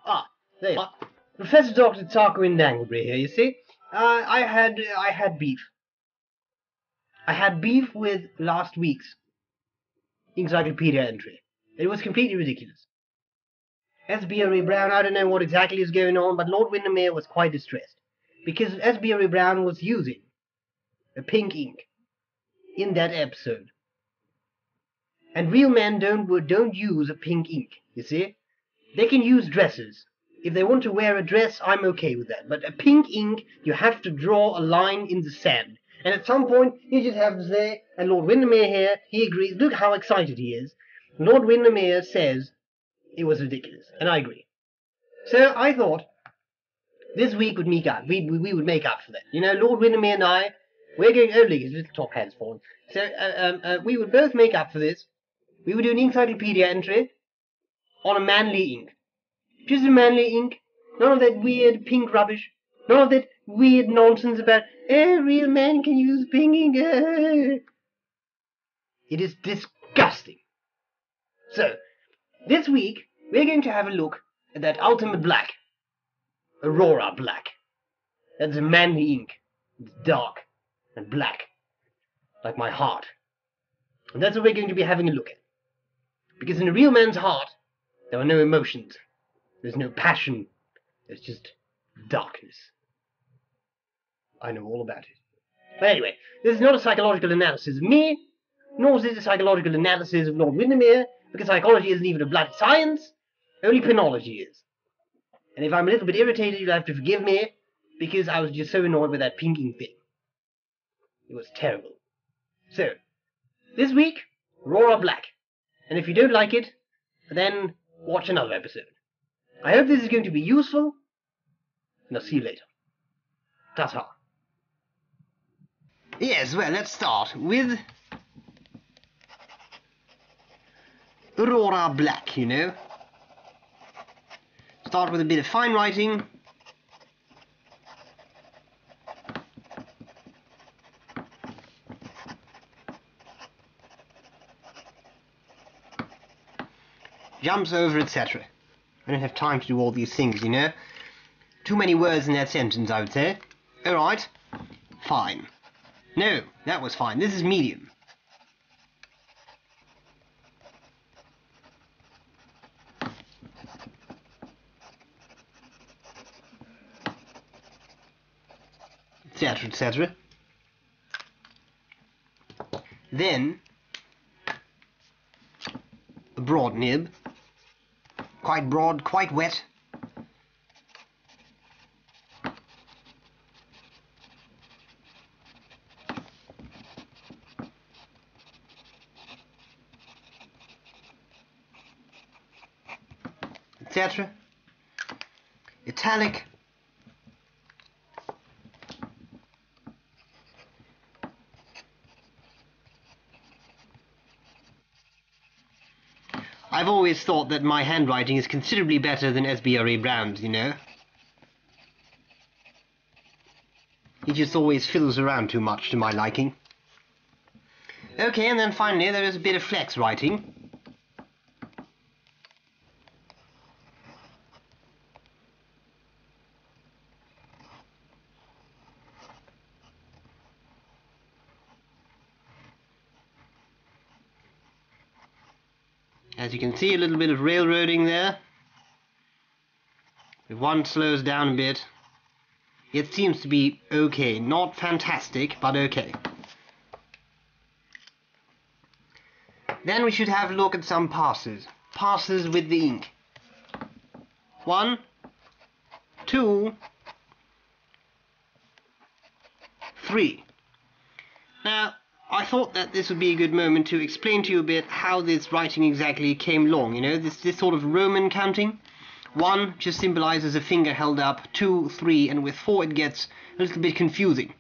Ah, there you are. Professor Dr. Tarquin Danglebury here, you see. I had beef. I had beef with last week's Encyclopedia entry. It was completely ridiculous. S.B.R.E. Brown, I don't know what exactly is going on, but Lord Windermere was quite distressed. Because S.B.R.E. Brown was using a pink ink in that episode. And real men don't use a pink ink, you see. They can use dresses. If they want to wear a dress, I'm okay with that. But a pink ink, you have to draw a line in the sand. And at some point, you just have to say, and Lord Windermere here, he agrees. Look how excited he is. Lord Windermere says it was ridiculous, and I agree. So I thought this week would make up. We would make up for that. You know, Lord Windermere and I, we're going only his little top hat's fallen. So we would both make up for this. We would do an encyclopedia entry on a manly ink. Just a manly ink. None of that weird pink rubbish. None of that weird nonsense about, real men can use pink ink. It is disgusting. So, this week, we're going to have a look at that ultimate black. Aurora black. That's a manly ink. It's dark and black. Like my heart. And that's what we're going to be having a look at. Because in a real man's heart, there are no emotions. There's no passion. There's just darkness. I know all about it. But anyway, this is not a psychological analysis of me, nor is it a psychological analysis of Lord Windermere, because psychology isn't even a bloody science, only penology is. And if I'm a little bit irritated, you'll have to forgive me, because I was just so annoyed with that pinking thing. It was terrible. So, this week, Aurora Black. And if you don't like it, then watch another episode. I hope this is going to be useful, and I'll see you later. Ta-ta. Yes, well, let's start with Aurora Black, you know. Start with a bit of fine writing. Jumps over, etc. I don't have time to do all these things, you know. Too many words in that sentence, I would say. Alright. Fine. No, that was fine. This is medium. Etc, etc. Then a broad nib. Quite broad, quite wet. Etc. Italic. I've always thought that my handwriting is considerably better than S.B.R.E. Brown's, you know. He just always fiddles around too much to my liking. Okay, and then finally there is a bit of flex writing. As you can see, a little bit of railroading there. If one slows down a bit, it seems to be okay. Not fantastic, but okay. Then we should have a look at some passes. Passes with the ink. 1, 2, 3. Now, I thought that this would be a good moment to explain to you a bit how this writing exactly came along, you know, this sort of Roman counting. 1 just symbolizes a finger held up, 2, 3, and with 4 it gets a little bit confusing.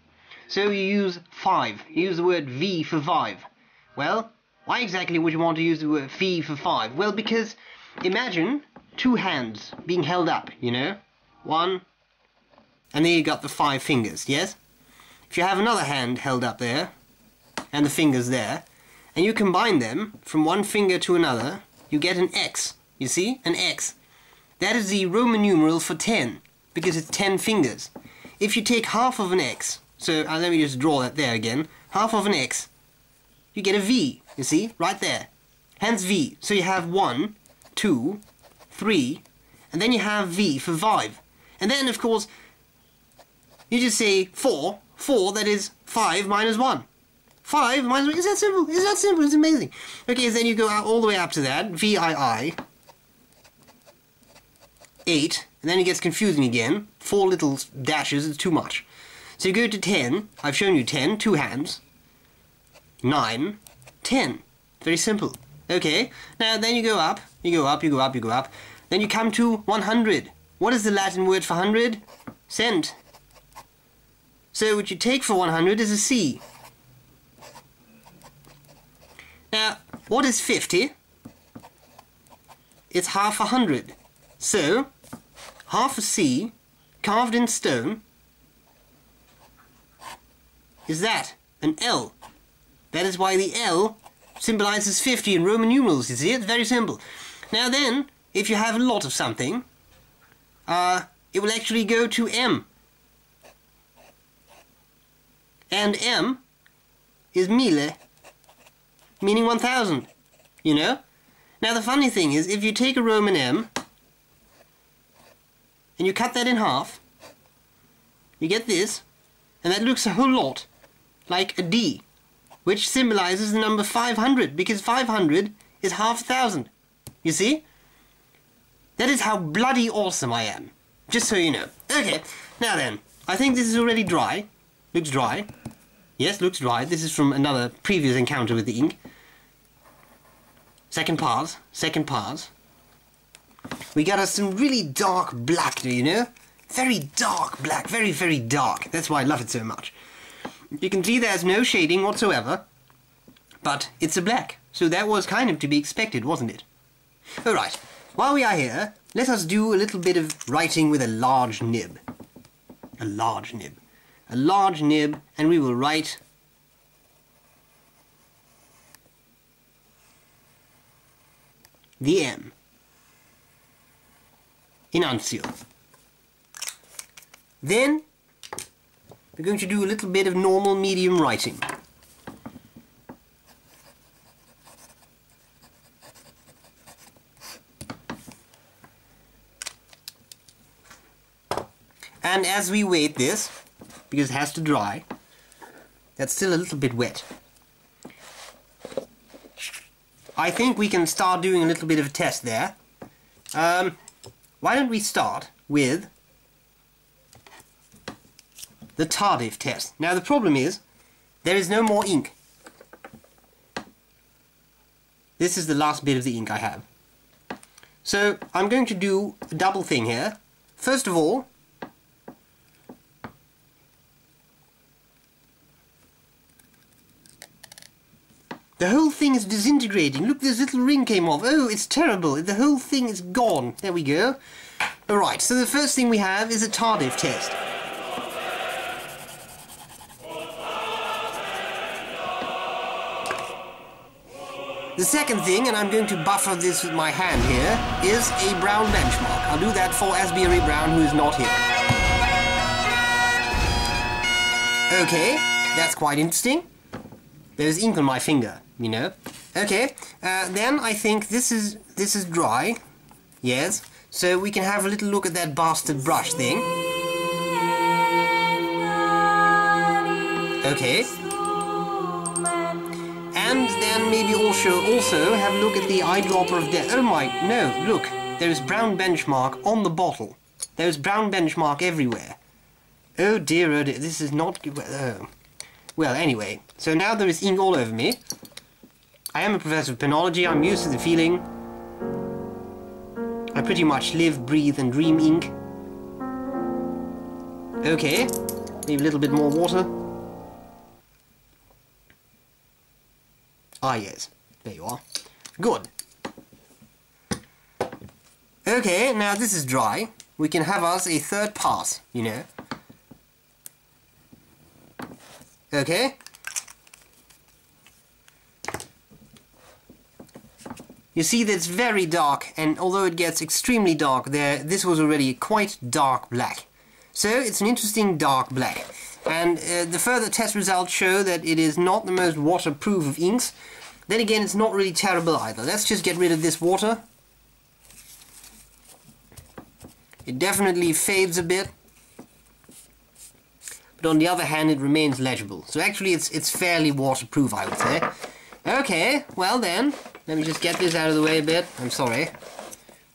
So you use 5, you use the word V for 5. Well, why exactly would you want to use the word V for 5? Well, because imagine 2 hands being held up, you know, 1, and then you got the 5 fingers, yes? If you have another hand held up there, and the fingers there, and you combine them from one finger to another, you get an X. You see? An X. that is the Roman numeral for 10, because it's 10 fingers. If you take half of an X, so let me just draw that there again, half of an X, you get a V, you see, right there. Hence V. So you have 1, 2, 3, and then you have V for 5. And then, of course, you just say 4, that is 5 minus 1. 5 minus 1, is that simple? Is that simple? It's amazing. Okay, so then you go out all the way up to that, VII, 8, and then it gets confusing again. 4 little dashes is too much. So you go to 10, I've shown you 10, 2 hands, 9, 10. Very simple. Okay, now then you go up, you go up, you go up, you go up, then you come to 100. What is the Latin word for 100? Cent. So what you take for 100 is a C. Now, what is 50? It's half 100. So, half a C, carved in stone, is that, an L. That is why the L symbolizes 50 in Roman numerals, you see? It's very simple. Now then, if you have a lot of something, it will actually go to M. And M is mille, meaning 1000, you know? Now the funny thing is, if you take a Roman M, and you cut that in half, you get this, and that looks a whole lot like a D, which symbolizes the number 500, because 500 is half 1,000. You see? That is how bloody awesome I am. Just so you know. Okay, now then, I think this is already dry. Looks dry. Yes, looks dry. This is from another previous encounter with the ink. Second pass. We got us some really dark black, do you know? Very dark black, very, very dark. That's why I love it so much. You can see there's no shading whatsoever, but it's a black. So that was kind of to be expected, wasn't it? Alright, while we are here, let us do a little bit of writing with a large nib. A large nib. A large nib, and we will write the M. Enuncial. Then we're going to do a little bit of normal medium writing. And as we wait this, because it has to dry, that's still a little bit wet, I think we can start doing a little bit of a test there. Why don't we start with the tardive test. Now the problem is, there is no more ink. This is the last bit of the ink I have. So I'm going to do a double thing here. First of all, the whole thing is disintegrating. Look, this little ring came off. Oh, it's terrible. The whole thing is gone. There we go. Alright, so the first thing we have is a tardive test. The second thing, and I'm going to buffer this with my hand here, is a brown benchmark. I'll do that for Asbury Brown, who is not here. Okay, that's quite interesting. There's ink on my finger, you know. Okay, then I think this is dry. Yes, so we can have a little look at that bastard brush thing. Okay. And then maybe also have a look at the eyedropper of death. Oh my, no, look, there is brown benchmark on the bottle. There is brown benchmark everywhere. Oh dear, this is not good. Oh. Well, anyway, so now there is ink all over me. I am a professor of penology, I'm used to the feeling. I pretty much live, breathe and dream ink. Okay, maybe a little bit more water. Ah yes, there you are. Good. Okay, now this is dry. We can have us a third pass, you know. Okay. You see that it's very dark, and although it gets extremely dark there, this was already quite dark black. So it's an interesting dark black. And the further test results show that it is not the most waterproof of inks. Then again, it's not really terrible either. Let's just get rid of this water. It definitely fades a bit. But on the other hand, it remains legible. So actually it's fairly waterproof, I would say. Okay, well then, let me just get this out of the way a bit. I'm sorry.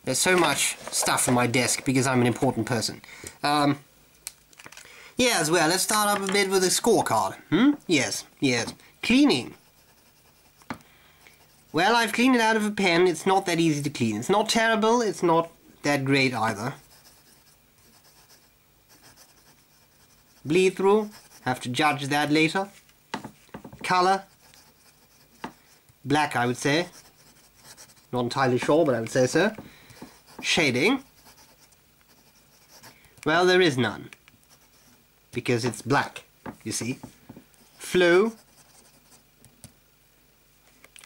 There's so much stuff on my desk because I'm an important person. Yeah, as well, let's start up a bit with a scorecard. Yes. Cleaning. Well, I've cleaned it out of a pen. It's not that easy to clean. It's not terrible. It's not that great either. Bleed through. Have to judge that later. Color. Black, I would say. Not entirely sure, but I would say so. Shading. Well, there is none. Because it's black, you see. Flow.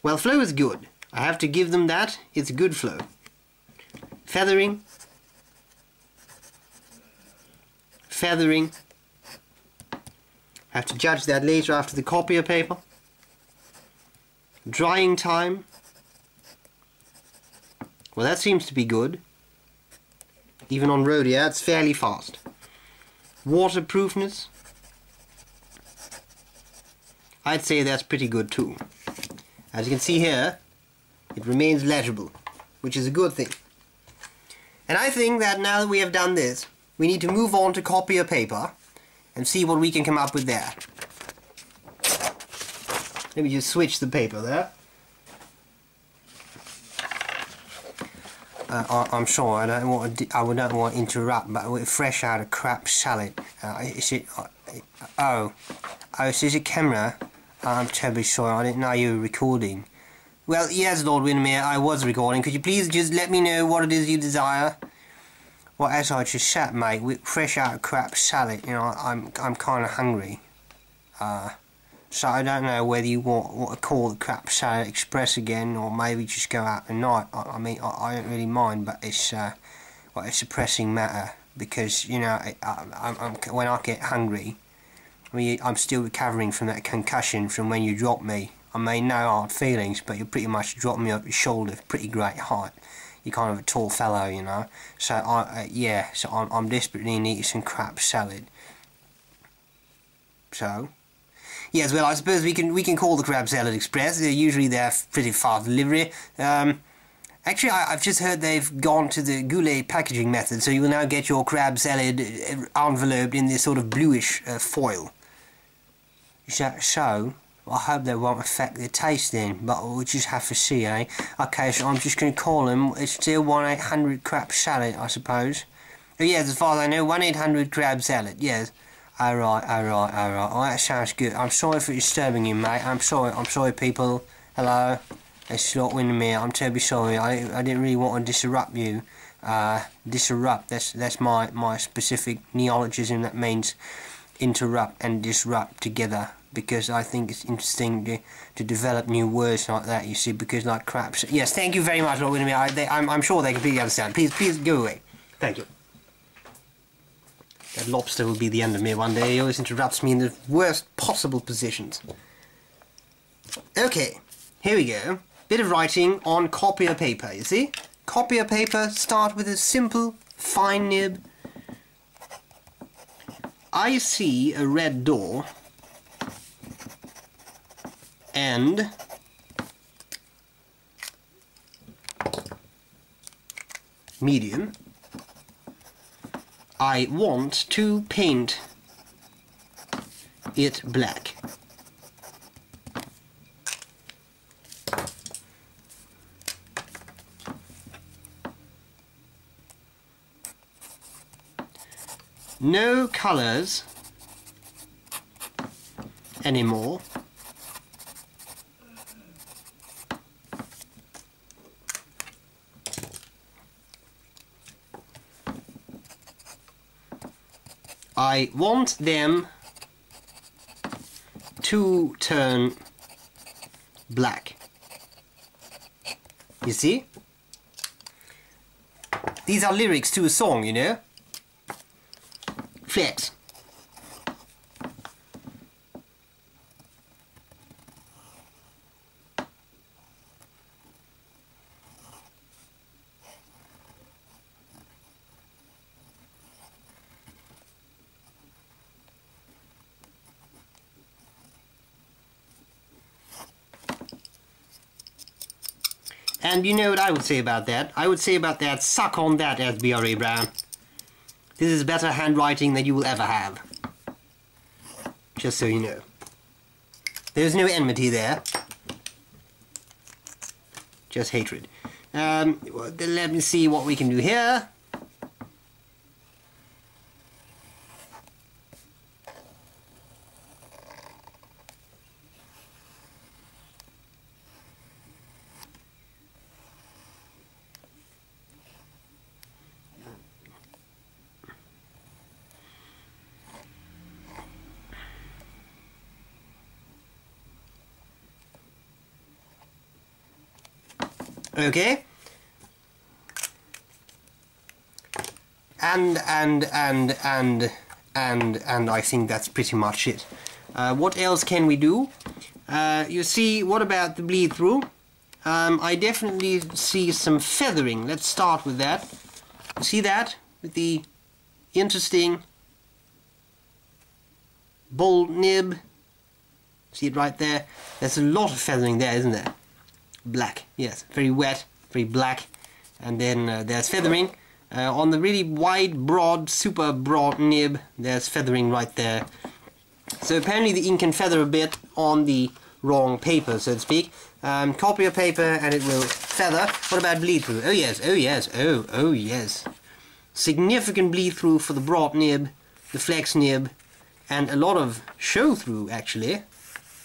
Well, flow is good. I have to give them that. It's good flow. Feathering. Feathering. I have to judge that later after the copier paper. Drying time. Well, that seems to be good. Even on Rhodia, it's fairly fast. Waterproofness. I'd say that's pretty good too. As you can see here, it remains legible, which is a good thing. And I think that now that we have done this, we need to move on to copier paper and see what we can come up with there. Let me just switch the paper there. I'm sorry, I don't want to interrupt, but we're fresh out of crap salad. Is it? Is this a camera? I'm terribly sorry, I didn't know you were recording. Well, yes, Lord Windermere, I was recording. Could you please just let me know what it is you desire? Well, as I just sat, mate, with fresh out of crap salad, you know, I'm kind of hungry. So I don't know whether you want to call the crap salad express again, or maybe just go out tonight. I mean, I don't really mind, but it's it's a pressing matter because, you know, when I get hungry, I'm still recovering from that concussion from when you dropped me. I mean, no hard feelings, but you pretty much dropped me up your shoulder, pretty great height. You're kind of a tall fellow, you know. So I'm desperately in need of some crap salad. So. Yes, well, I suppose we can call the crab salad express. Usually they're pretty fast delivery. Actually, I've just heard they've gone to the goulet packaging method, so you will now get your crab salad enveloped in this sort of bluish foil. Is that so? I hope that won't affect the taste then, but we'll just have to see, eh? Okay, so I'm just going to call them. It's still 1-800 crab salad, I suppose. Oh, yes, as far as I know, 1-800 crab salad, yes. Alright. Oh, that sounds good. I'm sorry for disturbing you, mate. I'm sorry, people. Hello. It's Lord Windermere. I'm terribly sorry. I didn't really want to disrupt you. Disrupt. That's my specific neologism. That means interrupt and disrupt together. Because I think it's interesting to develop new words like that. You see, because like craps. Yes, thank you very much, Lord Windermere. I'm sure they completely understand. Please go away. Thank you. That lobster will be the end of me one day. He always interrupts me in the worst possible positions. Okay, here we go. Bit of writing on copier paper, you see? Copier paper, start with a simple, fine nib. I see a red door and medium. I want to paint it black. No colors anymore. I want them to turn black. You see? These are lyrics to a song, you know? Flex. And you know what I would say about that? I would say about that, suck on that, SBRA Brown. This is better handwriting than you will ever have. Just so you know. There's no enmity there. Just hatred. Well, then let me see what we can do here. Okay. And I think that's pretty much it. What else can we do? You see, what about the bleed through? I definitely see some feathering. Let's start with that. See that? With the interesting bold nib. See it right there? There's a lot of feathering there, isn't there? Black, yes, very wet, very black, and then there's feathering on the really wide, broad, super broad nib. There's feathering right there. So apparently the ink can feather a bit on the wrong paper, so to speak. Copier paper, and it will feather. What about bleed through? Oh yes, oh yes, oh yes. Significant bleed through for the broad nib, the flex nib, and a lot of show through actually.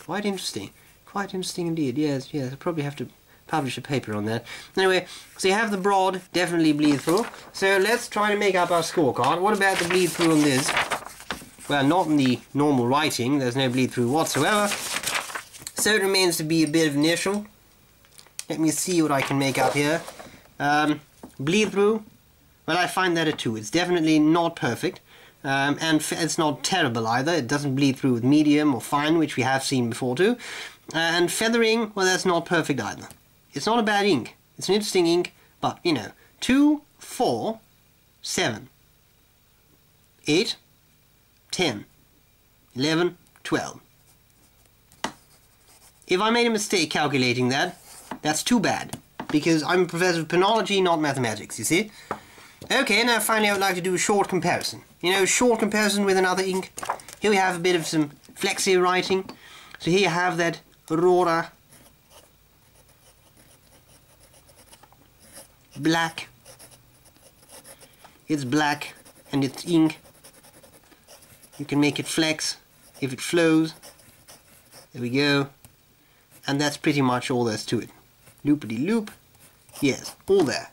Quite interesting. Quite interesting indeed, yes, I probably have to publish a paper on that. Anyway, so you have the broad, definitely bleed through. So let's try to make up our scorecard. What about the bleed through on this? Well, not in the normal writing, there's no bleed through whatsoever. So it remains to be a bit of initial. Let me see what I can make up here. Bleed through, well, I find that a 2. It's definitely not perfect. And it's not terrible either. It doesn't bleed through with medium or fine, which we have seen before too. And feathering, well, that's not perfect either. It's not a bad ink. It's an interesting ink, but, you know, 2, 4, 7, 8, 10, 11, 12. If I made a mistake calculating that, that's too bad, because I'm a professor of penology, not mathematics, you see? Okay, now finally I would like to do a short comparison. You know, short comparison with another ink. Here we have a bit of some flexi writing. So here you have that Aurora black. It's black and it's ink. You can make it flex if it flows. There we go. And that's pretty much all there's to it. Loopity loop. Yes, all there.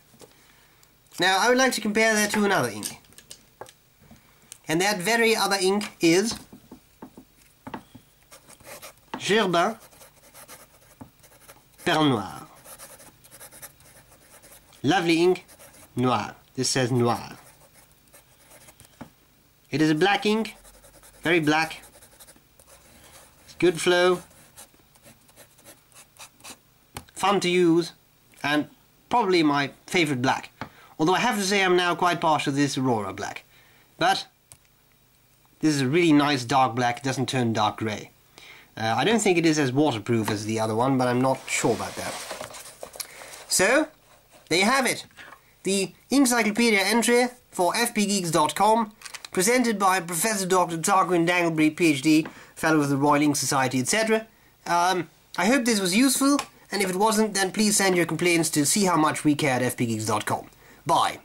Now I would like to compare that to another ink. And that very other ink is Gerbin Perle Noire. Lovely ink, noir. This says noir. It is a black ink, very black. It's good flow, fun to use, and probably my favorite black. Although I have to say I'm now quite partial to this Aurora black. But this is a really nice dark black, it doesn't turn dark grey. I don't think it is as waterproof as the other one, but I'm not sure about that. So, there you have it. The Inkcyclopedia entry for fpgeeks.com, presented by Professor Dr. Tarquin Danglebury, PhD, Fellow of the Royal Ink Society, etc. I hope this was useful, and if it wasn't, then please send your complaints to seehowmuchwecare@fpgeeks.com. Bye.